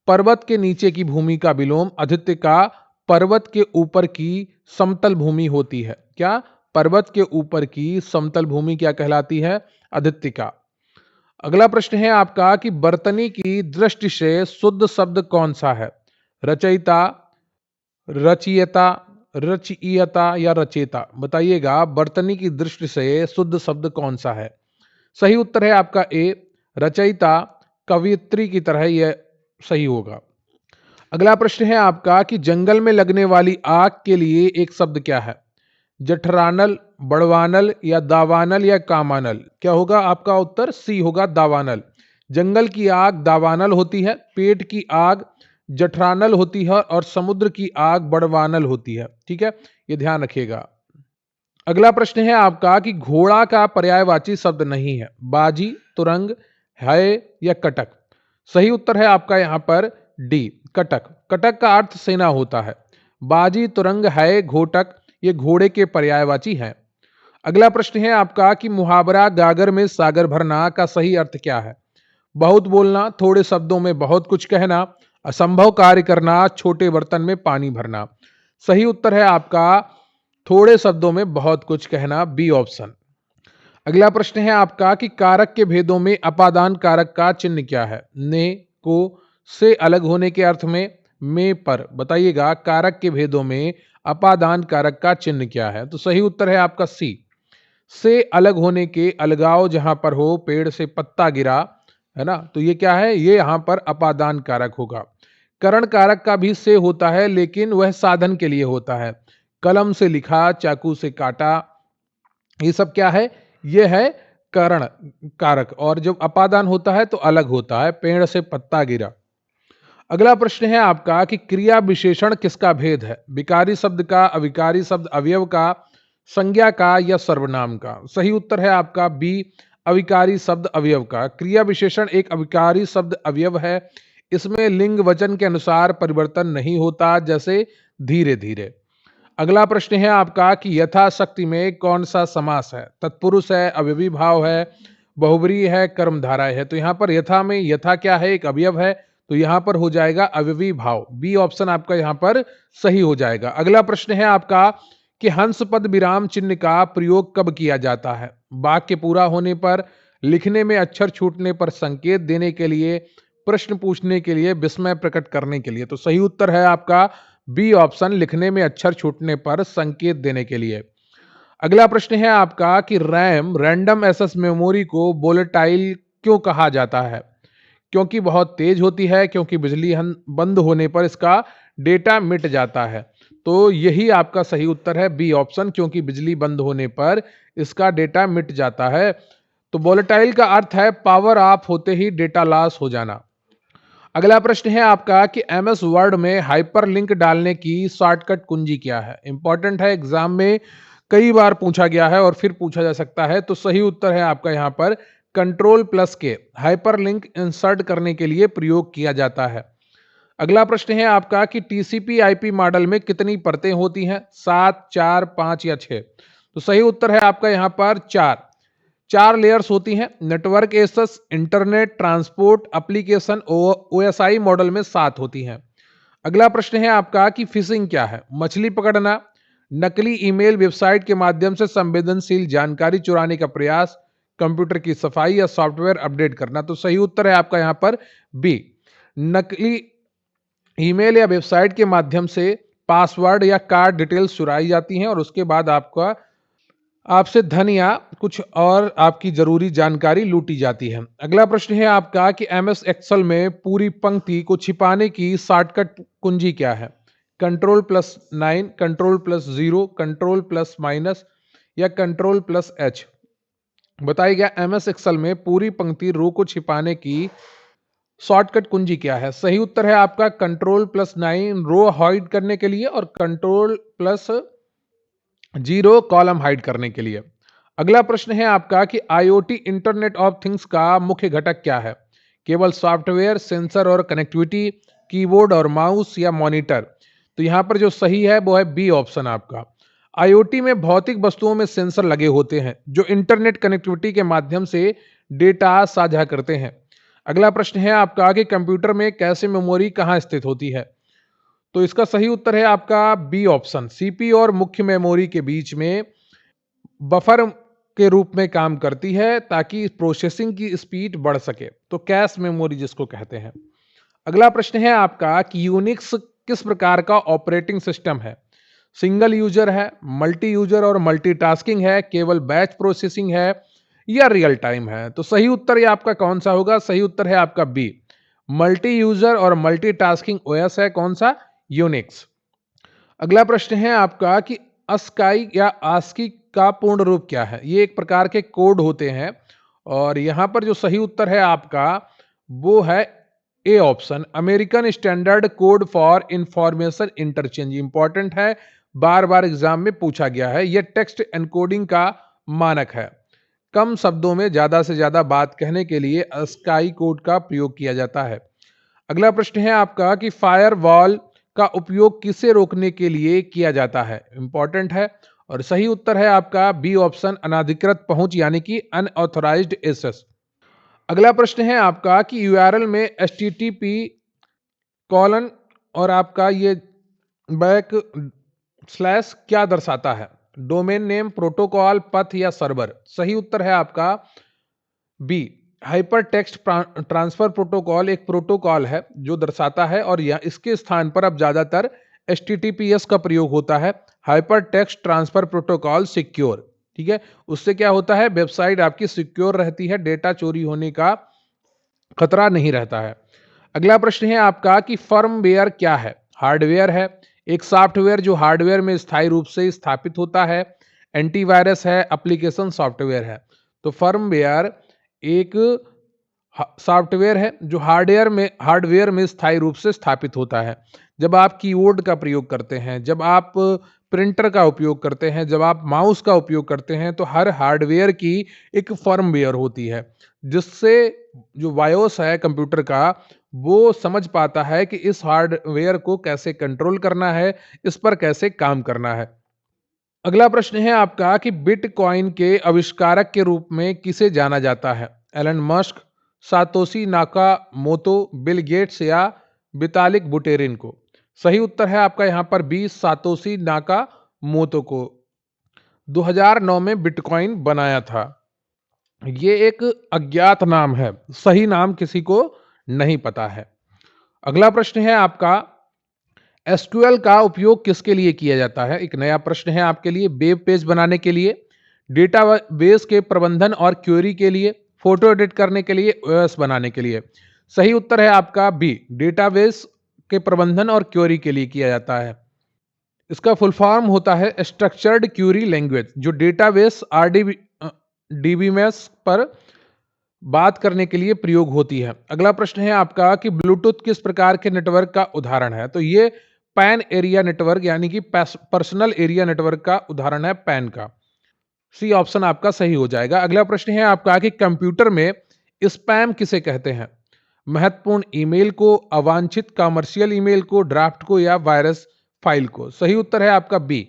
पर्वत के नीचे की भूमि का विलोम, अधित्यका पर्वत के ऊपर की समतल भूमि होती है। क्या? पर्वत के ऊपर की समतल भूमि क्या कहलाती है? अधित्यका। अगला प्रश्न है आपका कि बर्तनी की दृष्टि से शुद्ध शब्द कौन सा है? रचयिता, रचयिता, रचयिता या रचेता। बताइएगा बर्तनी की दृष्टि से शुद्ध शब्द कौन सा है? सही उत्तर है आपका ए, रचयिता। कवियत्री की तरह यह सही होगा। अगला प्रश्न है आपका कि जंगल में लगने वाली आग के लिए एक शब्द क्या है? जठरानल, बड़वानल या दावानल या कामानल। क्या होगा आपका उत्तर? सी होगा, दावानल। जंगल की आग दावानल होती है, पेट की आग जठरानल होती है और समुद्र की आग बड़वानल होती है। ठीक है, ये ध्यान रखिएगा। अगला प्रश्न है आपका कि घोड़ा का पर्यायवाची शब्द नहीं है, बाजी, तुरंग, है या कटक। सही उत्तर है आपका यहां पर डी, कटक। कटक का अर्थ सेना होता है। बाजी, तुरंग, है, घोटक ये घोड़े के पर्यायवाची हैं। अगला प्रश्न है आपका कि मुहावरा गागर में सागर भरना का सही अर्थ क्या है? बहुत बोलना, थोड़े शब्दों में बहुत कुछ कहना, असंभव कार्य करना, छोटे बर्तन में पानी भरना। सही उत्तर है आपका थोड़े शब्दों में बहुत कुछ कहना, बी ऑप्शन। अगला प्रश्न है आपका कि कारक के भेदों में अपादान कारक का चिन्ह क्या है? ने, को, से अलग होने के अर्थ में पर। बताइएगा कारक के भेदों में अपादान कारक का चिन्ह क्या है? तो सही उत्तर है आपका सी, से अलग होने के, अलगाव जहां पर हो, पेड़ से पत्ता गिरा, है ना, तो ये क्या है? ये यहां पर अपादान कारक होगा। करण कारक का भी से होता है लेकिन वह साधन के लिए होता है। कलम से लिखा, चाकू से काटा, ये सब क्या है? ये है करण कारक। और जब अपादान होता है तो अलग होता है, पेड़ से पत्ता गिरा। अगला प्रश्न है आपका कि क्रिया विशेषण किसका भेद है? विकारी शब्द का, अविकारी शब्द अवयव का, संज्ञा का या सर्वनाम का। सही उत्तर है आपका बी, अविकारी शब्द अवयव का। क्रिया विशेषण एक अविकारी शब्द अवयव है, इसमें लिंग वचन के अनुसार परिवर्तन नहीं होता, जैसे धीरे धीरे। अगला प्रश्न है आपका कि यथाशक्ति में कौन सा समास है? तत्पुरुष है, अव्ययी भाव है, बहुब्रीहि है, कर्मधारय है। तो यहाँ पर यथा में यथा क्या है? एक अवयव है, तो यहां पर हो जाएगा अव्ययी भाव, बी ऑप्शन आपका यहां पर सही हो जाएगा। अगला प्रश्न है आपका कि हंस पद विराम चिन्ह का प्रयोग कब किया जाता है? वाक्य पूरा होने पर, लिखने में अक्षर छूटने पर, संकेत देने के लिए, प्रश्न पूछने के लिए, विस्मय प्रकट करने के लिए। तो सही उत्तर है आपका बी ऑप्शन, लिखने में अक्षर छूटने पर, संकेत देने के लिए। अगला प्रश्न है आपका कि रैम, रैंडम एक्सेस मेमोरी को वोलेटाइल क्यों कहा जाता है? क्योंकि बहुत तेज होती है, क्योंकि बिजली बंद होने पर इसका डेटा मिट जाता है। तो यही आपका सही उत्तर है, बी ऑप्शन, क्योंकि बिजली बंद होने पर इसका डेटा मिट जाता है। तो वोलेटाइल का अर्थ है पावर ऑफ होते ही डेटा लॉस हो जाना। अगला प्रश्न है आपका कि एमएस वर्ड में हाइपरलिंक डालने की शॉर्टकट कुंजी क्या है? इंपॉर्टेंट है, एग्जाम में कई बार पूछा गया है और फिर पूछा जा सकता है। तो सही उत्तर है आपका यहां पर कंट्रोल प्लस के हाइपरलिंक इंसर्ट करने के लिए प्रयोग किया जाता है। अगला प्रश्न है आपका कि टीसीपी आईपी मॉडल में कितनी परतें होती हैं? 7, 4, 5 या 6? तो सही उत्तर है आपका यहाँ पर 4। 4 लेयर्स होती हैं। Network access, internet, transport, application, OSI model में 7 होती हैं। अगला प्रश्न है आपका कि फिशिंग क्या है? मछली पकड़ना, नकली ईमेल, वेबसाइट के माध्यम से संवेदनशील जानकारी चुराने का प्रयास, कंप्यूटर की सफाई या सॉफ्टवेयर अपडेट करना। तो सही उत्तर है आपका यहाँ पर बी। नकली ईमेल या वेबसाइट के माध्यम से पासवर्ड या कार्ड डिटेल्स चुराई जाती हैं और उसके बाद आपसे धन या कुछ और आपकी जरूरी जानकारी लूटी जाती है। अगला प्रश्न है आपका कि एमएस एक्सेल में पूरी पंक्ति को छिपाने की शॉर्टकट कुंजी क्या है? Ctrl+9, Ctrl+0, Ctrl+- या Ctrl+H? बताइएगा एमएस एक्सेल में पूरी पंक्ति रो को छिपाने की शॉर्टकट कुंजी क्या है? सही उत्तर है आपका Ctrl+9 रो हाइड करने के लिए और Ctrl+0 कॉलम हाइड करने के लिए। अगला प्रश्न है आपका कि आईओटी इंटरनेट ऑफ थिंग्स का मुख्य घटक क्या है? केवल सॉफ्टवेयर, सेंसर और कनेक्टिविटी, कीबोर्ड और माउस या मॉनिटर? तो यहां पर जो सही है वो है बी ऑप्शन आपका। आईओटी में भौतिक वस्तुओं में सेंसर लगे होते हैं जो इंटरनेट कनेक्टिविटी के माध्यम से डेटा साझा करते हैं। अगला प्रश्न है आपका कि कंप्यूटर में कैशे मेमोरी कहाँ स्थित होती है? तो इसका सही उत्तर है आपका बी ऑप्शन। सीपीयू और मुख्य मेमोरी के बीच में बफर के रूप में काम करती है ताकि प्रोसेसिंग की स्पीड बढ़ सके। तो कैश मेमोरी जिसको कहते हैं। अगला प्रश्न है आपका कि यूनिक्स किस प्रकार का ऑपरेटिंग सिस्टम है? सिंगल यूजर है, मल्टी यूजर और मल्टीटास्किंग है, केवल बैच प्रोसेसिंग है या रियल टाइम है? तो सही उत्तर ये आपका कौन सा होगा? सही उत्तर है आपका बी, मल्टी यूजर और मल्टीटास्किंग ओएस है। कौन सा? यूनिक्स। अगला प्रश्न है आपका कि अस्काई या आस्की का पूर्ण रूप क्या है? ये एक प्रकार के कोड होते हैं और यहां पर जो सही उत्तर है आपका वो है A option, American standard code for information interchange. Important है, बार बार एग्जाम में पूछा गया है। यह टेक्स्ट एनकोडिंग का मानक है। कम शब्दों में ज्यादा से ज्यादा बात कहने के लिए अस्काई कोड का प्रयोग किया जाता है। अगला प्रश्न है आपका कि फायरवॉल का उपयोग किसे रोकने के लिए किया जाता है? इंपॉर्टेंट है और सही उत्तर है आपका बी ऑप्शन, अनाधिकृत पहुंच यानी कि अनऑथराइज्ड एक्सेस। अगला प्रश्न है आपका कि यूआरएल में http कॉलन और आपका ये बैक स्लैश क्या दर्शाता है? डोमेन नेम, प्रोटोकॉल, पथ या सर्वर? सही उत्तर है आपका B, hypertext transfer protocol एक प्रोटोकॉल है जो दर्शाता है और यह इसके स्थान पर अब ज्यादातर HTTPS का प्रयोग होता है। Hyper text transfer protocol secure, ठीक है। उससे क्या होता है? वेबसाइट आपकी सिक्योर रहती है, डेटा चोरी होने का खतरा नहीं रहता है। अगला प्रश्न है आपका कि फर्मवेयर क्या है? हार्डवेयर है, एक सॉफ्टवेयर जो हार्डवेयर में स्थायी रूप से स्थापित होता है, एंटीवायरस है, एप्लीकेशन सॉफ्टवेयर है? तो फर्मवेयर एक सॉफ्टवेयर है जो हार्डवेयर में स्थायी रूप से स्थापित होता है। जब आप कीबोर्ड का प्रयोग करते हैं, जब आप प्रिंटर का उपयोग करते हैं, जब आप माउस का उपयोग करते हैं, तो हर हार्डवेयर की एक फर्मवेयर होती है जिससे जो बायोस है कंप्यूटर का वो समझ पाता है कि इस हार्डवेयर को कैसे कंट्रोल करना है, इस पर कैसे काम करना है। अगला प्रश्न है आपका कि बिटकॉइन के आविष्कारक के रूप में किसे जाना जाता है? Elon Musk, Satoshi Nakamoto, Bill Gates या वितालिक बुटेरिन को? सही उत्तर है आपका यहाँ पर बी, सातोशी नाकामोतो को। 2009 में बिटकॉइन बनाया था। ये एक अज्ञात नाम है, सही नाम किसी को नहीं पता है। अगला प्रश्न है आपका एसक्यूएल का उपयोग किसके लिए किया जाता है? एक नया प्रश्न है आपके लिए। वेब पेज बनाने के लिए, डेटाबेस के प्रबंधन और क्वेरी के लिए, फोटो एडिट करने के लिए, ओएस बनाने के लिए? सही उत्तर है आपका बी, डेटाबेस के प्रबंधन और क्वेरी के लिए किया जाता है। इसका फुल फॉर्म होता है स्ट्रक्चर्ड क्यूरी लैंग्वेज, जो डेटाबेस डीबीएमएस पर बात करने के लिए प्रयोग होती है। अगला प्रश्न है आपका कि ब्लूटूथ किस प्रकार के नेटवर्क का उदाहरण है? तो ये पैन एरिया नेटवर्क यानी कि पर्सनल एरिया नेटवर्क का उदाहरण है, पैन का। सी ऑप्शन आपका सही हो जाएगा। अगला प्रश्न है आपका कि कंप्यूटर में स्पैम किसे कहते हैं? महत्वपूर्ण ईमेल को, अवांछित कमर्शियल ईमेल को, ड्राफ्ट को या वायरस फाइल को। सही उत्तर है आपका बी,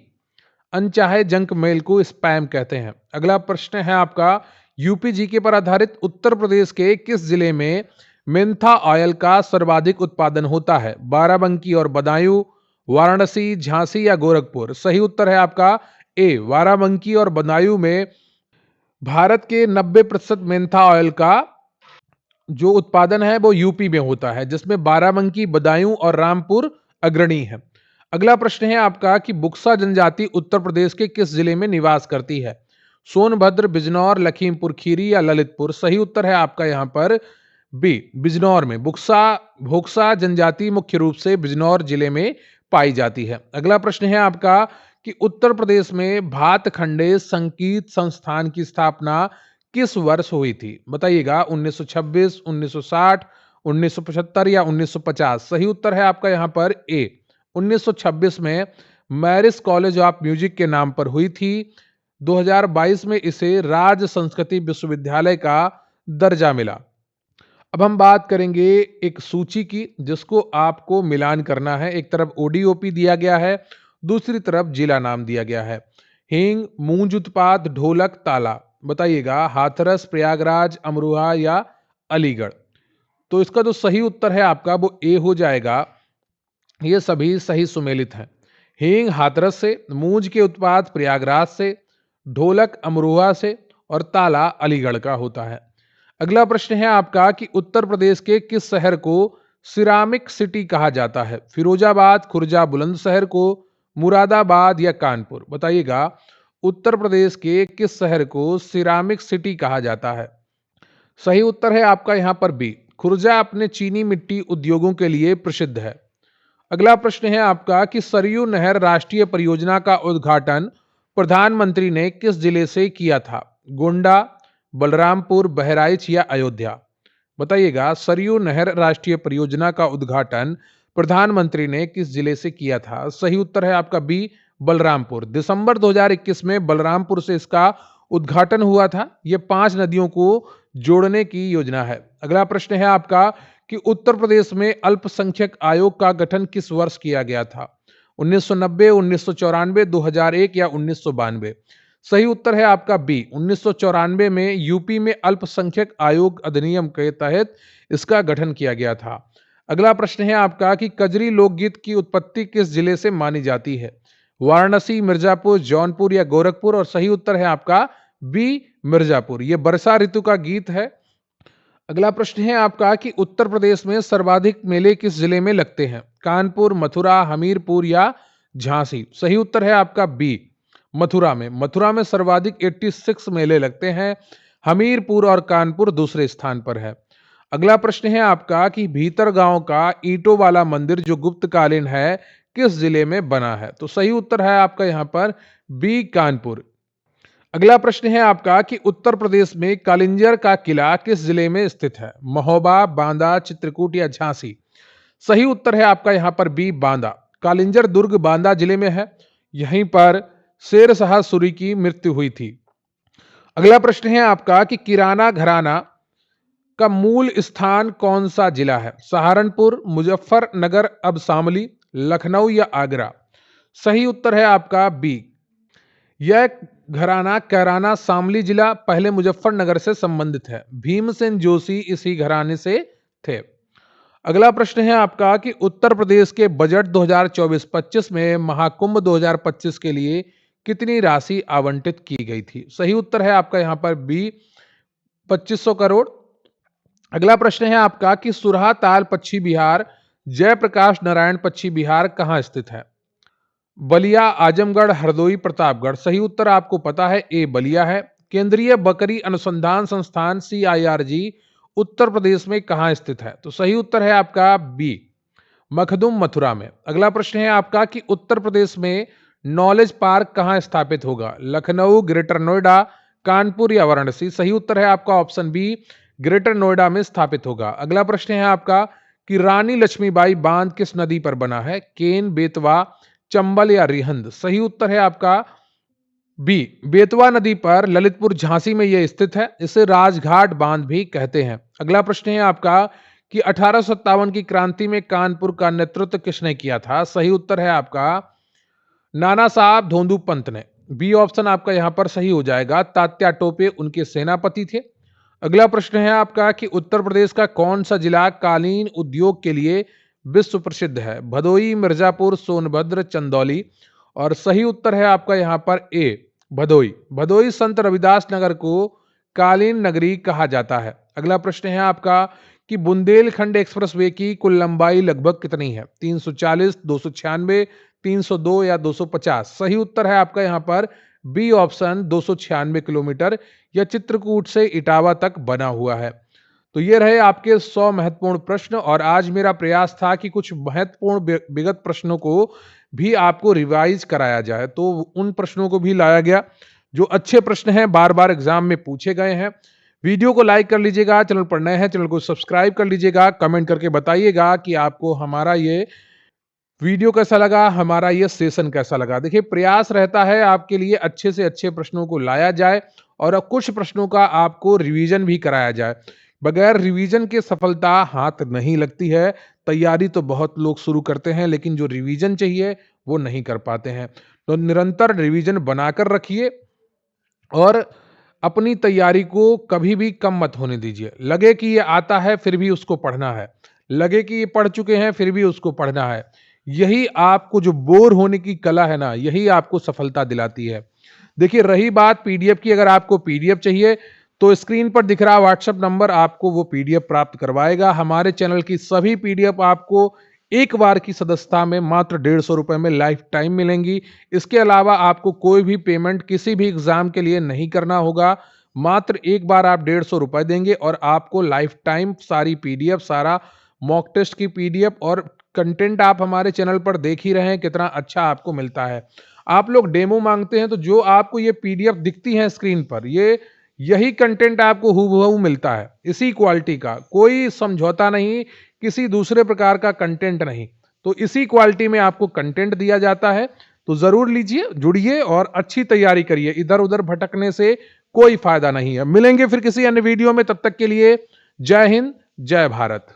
अनचाहे जंक मेल को स्पैम कहते हैं। अगला प्रश्न है आपका यूपी जीके पर आधारित, उत्तर प्रदेश के किस जिले में मेंथा ऑयल का सर्वाधिक उत्पादन होता है? बाराबंकी और बदायूं, वाराणसी, झांसी या गोरखपुर। सही उत्तर है आपका ए, बाराबंकी और बदायूं में भारत के 90% मेंथा ऑयल का जो उत्पादन है वो यूपी में होता है, जिसमें बाराबंकी, बदायूं और रामपुर अग्रणी है। अगला प्रश्न है आपका कि बुक्सा जनजाति उत्तर प्रदेश के किस जिले में निवास करती है? सोनभद्र, बिजनौर, लखीमपुर खीरी या ललितपुर। सही उत्तर है आपका यहाँ पर बी, बिजनौर में। भोक्सा जनजाति मुख्य रूप से बिजनौर जिले में पाई जाती है। अगला प्रश्न है आपका कि उत्तर प्रदेश में भातखंडे संगीत संस्थान की स्थापना किस वर्ष हुई थी? बताइएगा, 1926, 1960, 1975 या 1950। सही उत्तर है आपका यहाँ पर ए, 1926 में मैरिस कॉलेज ऑफ म्यूजिक के नाम पर हुई थी। 2022 में इसे राज्य संस्कृति विश्वविद्यालय का दर्जा मिला। अब हम बात करेंगे एक सूची की, जिसको आपको मिलान करना है। एक तरफ ओडीओपी दिया गया है, दूसरी तरफ जिला नाम दिया गया है। हींग, मूंज उत्पाद, ढोलक, ताला। बताइएगा, हाथरस, प्रयागराज, अमरोहा या अलीगढ़। तो इसका जो सही उत्तर है आपका वो ए हो जाएगा। ये सभी सही सुमेलित हैं। हींग हाथरस से, मूंज के उत्पाद प्रयागराज से, ढोलक अमरोहा से और ताला अलीगढ़ का होता है। अगला प्रश्न है आपका कि उत्तर प्रदेश के किस शहर को सिरामिक सिटी कहा जाता है? फिरोजाबाद, खुर्जा, बुलंदशहर को, मुरादाबाद या कानपुर। बताइएगा, उत्तर प्रदेश के किस शहर को सिरामिक सिटी कहा जाता है? सही उत्तर है आपका यहाँ पर बी, खुर्जा अपने चीनी मिट्टी उद्योगों के लिए प्रसिद्ध है। अगला प्रश्न है आपका कि सरयू नहर राष्ट्रीय परियोजना का उद्घाटन प्रधानमंत्री ने किस जिले से किया था? गोंडा, बलरामपुर, बहराइच या अयोध्या। बताइएगा, सरयू नहर राष्ट्रीय परियोजना का उद्घाटन प्रधानमंत्री ने किस जिले से किया था? सही उत्तर है आपका बी, बलरामपुर। दिसंबर 2021 में बलरामपुर से इसका उद्घाटन हुआ था। यह 5 नदियों को जोड़ने की योजना है। अगला प्रश्न है आपका कि उत्तर प्रदेश में अल्पसंख्यक आयोग का गठन किस वर्ष किया गया था? 1990, 1994, 2001 या 1992। सही उत्तर है आपका बी, 1994 में यूपी में अल्पसंख्यक आयोग अधिनियम के तहत इसका गठन किया गया था। अगला प्रश्न है आपका कि कजरी लोकगीत की उत्पत्ति किस जिले से मानी जाती है? वाराणसी, मिर्जापुर, जौनपुर या गोरखपुर। और सही उत्तर है आपका बी, मिर्जापुर। यह वर्षा ऋतु का गीत है। अगला प्रश्न है आपका कि उत्तर प्रदेश में सर्वाधिक मेले किस जिले में लगते हैं? कानपुर, मथुरा, हमीरपुर या झांसी। सही उत्तर है आपका बी, मथुरा में। मथुरा में सर्वाधिक 86 मेले लगते हैं। हमीरपुर और कानपुर दूसरे स्थान पर है। अगला प्रश्न है आपका कि भीतर गांव का ईंटों वाला मंदिर जो गुप्तकालीन है किस जिले में बना है? तो सही उत्तर है आपका यहाँ पर बी, कानपुर। अगला प्रश्न है आपका कि उत्तर प्रदेश में कालिंजर का किला किस जिले में स्थित है? महोबा, बांदा, चित्रकूट या झांसी। सही उत्तर है आपका यहाँ पर बी, बांदा। कालिंजर दुर्ग बांदा जिले में है। यहीं पर शेर शाह सूरी की मृत्यु हुई थी। अगला प्रश्न है आपका कि किराना घराना का मूल स्थान कौन सा जिला है? सहारनपुर, मुजफ्फरनगर अब शामली, लखनऊ या आगरा। सही उत्तर है आपका बी, यह घराना कैराना शामली जिला पहले मुजफ्फरनगर से संबंधित है। भीमसेन जोशी इसी घराने से थे। अगला प्रश्न है आपका कि उत्तर प्रदेश के बजट 2024-25 में महाकुंभ 2025 के लिए कितनी राशि आवंटित की गई थी? सही उत्तर है आपका यहाँ पर बी, 2500 करोड़। अगला प्रश्न है आपका कि सुरहा ताल पक्षी विहार जयप्रकाश नारायण पक्षी विहार कहाँ स्थित है? बलिया, आजमगढ़, हरदोई, प्रतापगढ़। सही उत्तर आपको पता है ए, बलिया है। केंद्रीय बकरी अनुसंधान संस्थान CIRG उत्तर प्रदेश में कहां स्थित है? तो सही उत्तर है आपका बी, मखदुम, मथुरा में। अगला प्रश्न है आपका कि उत्तर प्रदेश में नॉलेज पार्क कहां स्थापित होगा? लखनऊ, ग्रेटर नोएडा, कानपुर या वाराणसी। सही उत्तर है आपका ऑप्शन बी, ग्रेटर नोएडा में स्थापित होगा। अगला प्रश्न है आपका कि रानी लक्ष्मीबाई बांध किस नदी पर बना है? केन, बेतवा, चंबल या रिहंद। सही उत्तर है आपका बी, बेतवा नदी पर ललितपुर झांसी में यह स्थित है। इसे राजघाट बांध भी कहते हैं। अगला प्रश्न है आपका कि 1857 की क्रांति में कानपुर का नेतृत्व किसने किया था? सही उत्तर है आपका नाना साहब धोंदू पंत ने। बी ऑप्शन आपका यहां पर सही हो जाएगा, तात्या टोपे उनके सेनापति थे। अगला प्रश्न है आपका कि उत्तर प्रदेश का कौन सा जिला कालीन उद्योग के लिए विश्व प्रसिद्ध है? भदोही, मिर्जापुर, सोनभद्र, चंदौली। और सही उत्तर है आपका यहां पर ए भदोही। भदोही संत रविदास नगर को कालीन नगरी कहा जाता है। अगला प्रश्न है आपका कि बुंदेलखंड एक्सप्रेसवे की कुल लंबाई लगभग कितनी है? 340, 296, 302 या 250। सही उत्तर है आपका यहां पर बी ऑप्शन 296 किलोमीटर। यह चित्रकूट से इटावा तक बना हुआ है। तो ये रहे आपके 100 महत्वपूर्ण प्रश्न और आज मेरा प्रयास था कि कुछ महत्वपूर्ण विगत प्रश्नों को भी आपको रिवाइज कराया जाए, तो उन प्रश्नों को भी लाया गया जो अच्छे प्रश्न हैं, बार बार एग्जाम में पूछे गए हैं। वीडियो को लाइक कर लीजिएगा, चैनल पर नए हैं चैनल को सब्सक्राइब कर लीजिएगा, कमेंट करके बताइएगा कि आपको हमारा ये वीडियो कैसा लगा, हमारा ये सेशन कैसा लगा। देखिए प्रयास रहता है आपके लिए अच्छे से अच्छे प्रश्नों को लाया जाए और कुछ प्रश्नों का आपको रिवीजन भी कराया जाए। बगैर रिवीजन के सफलता हाथ नहीं लगती है। तैयारी तो बहुत लोग शुरू करते हैं लेकिन जो रिवीजन चाहिए वो नहीं कर पाते हैं। तो निरंतर रिवीजन बनाकर रखिए और अपनी तैयारी को कभी भी कम मत होने दीजिए। लगे कि ये आता है फिर भी उसको पढ़ना है, लगे कि ये पढ़ चुके हैं फिर भी उसको पढ़ना है। यही आपको जो बोर होने की कला है ना, यही आपको सफलता दिलाती है। देखिए रही बात पीडीएफ की, अगर आपको पीडीएफ चाहिए तो स्क्रीन पर दिख रहा व्हाट्सएप नंबर आपको वो पीडीएफ प्राप्त करवाएगा। हमारे चैनल की सभी पीडीएफ आपको एक बार की सदस्यता में मात्र 150 रुपए में लाइफ टाइम मिलेंगी। इसके अलावा आपको कोई भी पेमेंट किसी भी एग्जाम के लिए नहीं करना होगा। मात्र एक बार आप 150 रुपए देंगे और आपको लाइफ टाइम सारी पीडीएफ, सारा मॉक टेस्ट की पीडीएफ और कंटेंट आप हमारे चैनल पर देख ही रहे हैं कितना अच्छा आपको मिलता है। आप लोग डेमो मांगते हैं तो जो आपको ये पीडीएफ दिखती है स्क्रीन पर, यही कंटेंट आपको हूबहू मिलता है, इसी क्वालिटी का, कोई समझौता नहीं, किसी दूसरे प्रकार का कंटेंट नहीं। तो इसी क्वालिटी में आपको कंटेंट दिया जाता है। तो जरूर लीजिए, जुड़िए और अच्छी तैयारी करिए। इधर उधर भटकने से कोई फायदा नहीं है। मिलेंगे फिर किसी अन्य वीडियो में, तब तक के लिए जय हिंद, जय भारत।